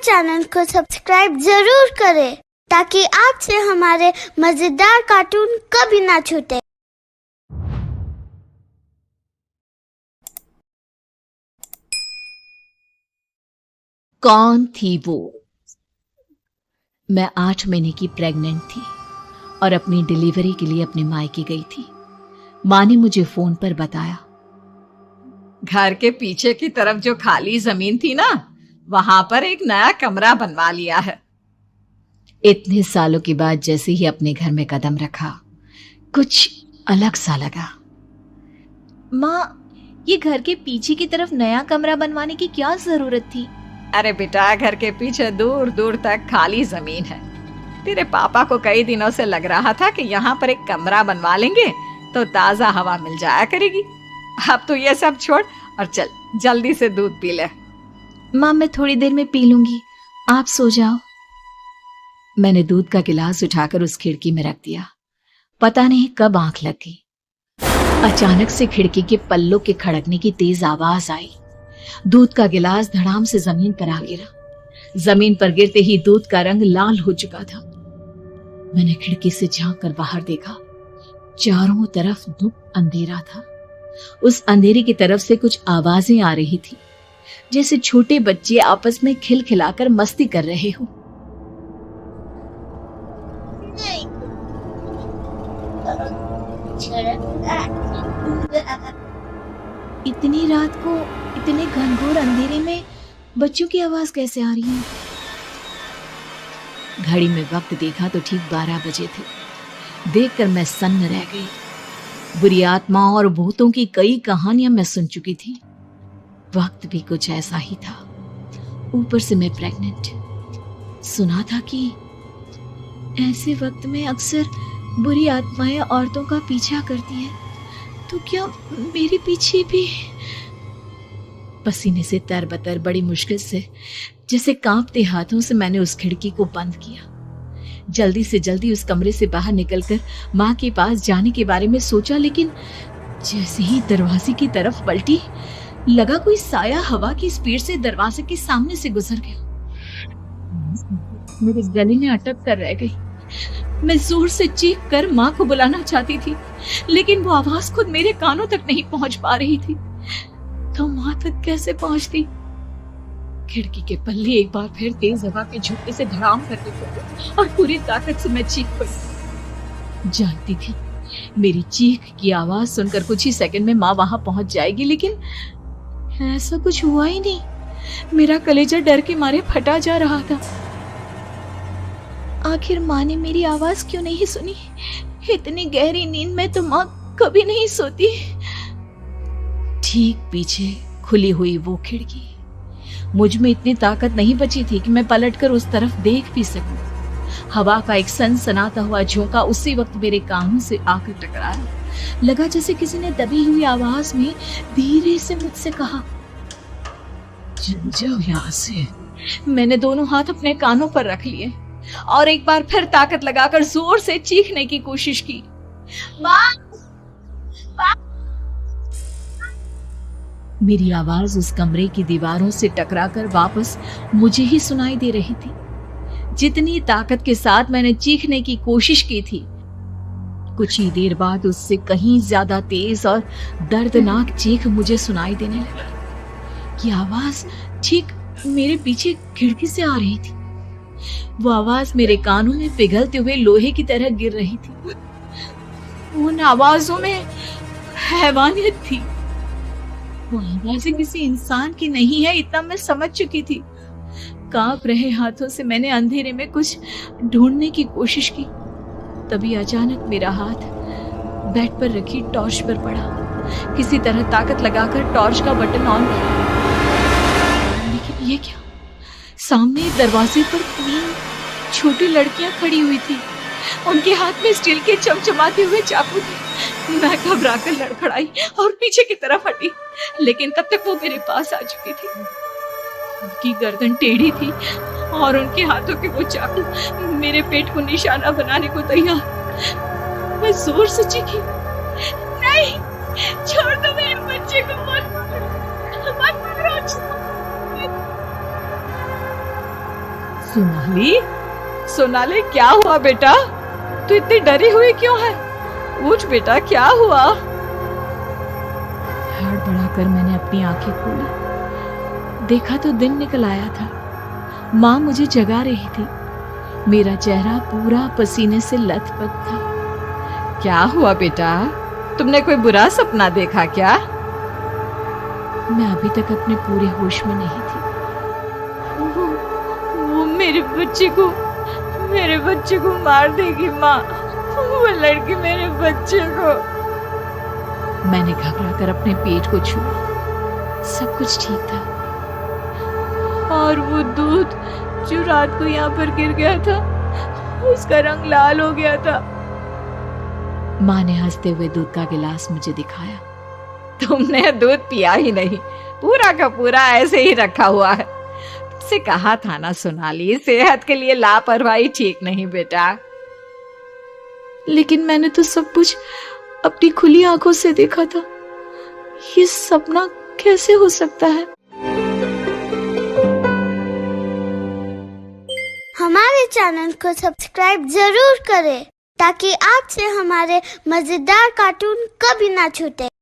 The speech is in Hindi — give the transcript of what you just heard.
चैनल को सब्सक्राइब जरूर करें ताकि आपसे हमारे मजेदार कार्टून कभी ना छूटे। कौन थी वो? मैं 8 महीने की प्रेग्नेंट थी और अपनी डिलीवरी के लिए अपने मायके गई थी। माँ ने मुझे फोन पर बताया, घर के पीछे की तरफ जो खाली जमीन थी ना, वहां पर एक नया कमरा बनवा लिया है। इतने सालों के बाद जैसे ही अपने घर में कदम रखा, कुछ अलग सा लगा। माँ, ये घर के पीछे की तरफ नया कमरा बनवाने की क्या जरूरत थी? अरे बेटा, घर के पीछे दूर दूर तक खाली जमीन है। तेरे पापा को कई दिनों से लग रहा था कि यहाँ पर एक कमरा बनवा लेंगे तो ताजा हवा मिल जाया करेगी। अब तो ये सब छोड़ और चल जल्दी से दूध पी ले। माँ, मैं थोड़ी देर में पी लूंगी, आप सो जाओ। मैंने दूध का गिलास उठाकर उस खिड़की में रख दिया। पता नहीं कब आंख लग गई। अचानक से खिड़की के पल्लों के खड़कने की तेज आवाज आई। दूध का गिलास धड़ाम से जमीन पर आ गिरा। जमीन पर गिरते ही दूध का रंग लाल हो चुका था। मैंने खिड़की से झांक कर बाहर देखा। चारों तरफ धूप अंधेरा था। उस अंधेरे की तरफ से कुछ आवाजें आ रही थी, जैसे छोटे बच्चे आपस में खिलखिलाकर मस्ती कर रहे हो। इतनी रात को इतने घनघोर अंधेरे में बच्चों की आवाज कैसे आ रही है? घड़ी में वक्त देखा तो ठीक 12 बजे थे। देखकर मैं सन्न रह गई। बुरी आत्माओं और भूतों की कई कहानियां मैं सुन चुकी थी। वक्त भी कुछ ऐसा ही था। ऊपर से मैं प्रेग्नेंट। सुना था कि ऐसे वक्त में अक्सर बुरी आत्माएं औरतों का पीछा करती हैं। तो क्या मेरे पीछे भी? पसीने से तरबतर बड़ी मुश्किल से, जैसे कांपते हाथों से मैंने उस खिड़की को बंद किया। जल्दी से जल्दी उस कमरे से बाहर निकलकर माँ के पास जाने के बारे में सोचा, लेकिन जैसे ही दरवाजे की तरफ पलटी, लगा कोई साया हवा की स्पीड से दरवाजे के सामने से गुजर गया। मेरे गले में अटक कर रह गई। मैं जोर से चीख कर माँ को बुलाना चाहती थी, लेकिन वो आवाज खुद मेरे कानों तक नहीं पहुंच पा रही थी। तो माँ तक कैसे पहुंचती? खिड़की के पल्ले एक बार फिर तेज हवा के झोंके से धड़ाम करके फटे और पूरी ताकत से मैं चीख पड़ी। जानती थी मेरी चीख की आवाज सुनकर कुछ ही सेकंड में माँ वहां पहुंच जाएगी, लेकिन ऐसा कुछ हुआ ही नहीं। मेरा कलेजा डर के मारे फटा जा रहा था। आखिर माँ ने मेरी आवाज क्यों नहीं सुनी? इतनी गहरी नींद में तो माँ कभी नहीं सोती। ठीक पीछे खुली हुई वो खिड़की। मुझ में इतनी ताकत नहीं बची थी कि मैं पलटकर उस तरफ देख भी सकूं। हवा का एक सनसनाता हुआ झोंका उसी वक्त मेरे कानों से आकर टकराया। लगा जैसे किसी ने दबी हुई आवाज में धीरे से मुझसे कहा, चल जाओ यहाँ से। मैंने दोनों हाथ अपने कानों पर रख लिए और एक बार फिर ताकत लगाकर जोर से चीखने की कोशिश की। मेरी आवाज उस कमरे की दीवारों से टकराकर वापस मुझे ही सुनाई दे रही थी। जितनी ताकत के साथ मैंने चीखने की कोशिश की थी, कुछ ही देर बाद उससे कहीं ज्यादा तेज और दर्दनाक चीख मुझे सुनाई देने लगी। ये आवाज ठीक मेरे पीछे खिड़की से आ रही थी। वो आवाज मेरे कानों में पिघलते हुए लोहे की तरह गिर रही थी। उन आवाजों में हैवानियत थी। वो आवाजें किसी इंसान की नहीं है, इतना मैं समझ चुकी थी। कांप रहे हाथों से मैंने अंधेरे में कुछ ढूंढने की कोशिश की। तभी अचानक मेरा हाथ बेड पर रखी टॉर्च पर पड़ा। किसी तरह ताकत लगाकर टॉर्च का बटन ऑन किया, लेकिन ये क्या? सामने दरवाजे पर 3 छोटी लड़कियां खड़ी हुई थी। उनके हाथ में स्टील के चमचमाते हुए चाकू थे। मैं घबराकर लड़खड़ाई और पीछे की तरफ हटी, लेकिन तब तक वो मेरे पास आ चुकी थी। उनकी गर्दन टेढ़ी थी और उनके हाथों के वो चाकू मेरे पेट को निशाना बनाने को तैयार। मैं जोर से चीखी, नहीं, छोड़ दो मेरे बच्चे को, मत मारो। सोनाली, सोनाली क्या हुआ बेटा? तू इतनी डरी हुई क्यों है? पूछ बेटा क्या हुआ? हड़बड़ाकर मैंने अपनी आंखें खोली। देखा तो दिन निकल आया था। माँ मुझे जगा रही थी। मेरा चेहरा पूरा पसीने से लथपथ था। क्या हुआ बेटा? तुमने कोई बुरा सपना देखा क्या? मैं अभी तक अपने पूरे होश में नहीं थी। वो मेरे बच्चे को मार देगी माँ। वो लड़की मेरे बच्चे को। मैंने घबराकर अपने पेट को छुआ। सब कुछ ठीक था। और वो दूध जो रात को यहाँ पर गिर गया था, उसका रंग लाल हो गया था। माँ ने हंसते हुए दूध का गिलास मुझे दिखाया। तुमने दूध पिया ही नहीं, पूरा का पूरा ऐसे ही रखा हुआ है। तुमसे कहा था ना सोनाली, सेहत के लिए लापरवाही ठीक नहीं बेटा। लेकिन मैंने तो सब कुछ अपनी खुली आंखों से देखा था। ये सपना कैसे हो सकता है? हमारे चैनल को सब्सक्राइब जरूर करें ताकि आपसे हमारे मजेदार कार्टून कभी ना छूटे।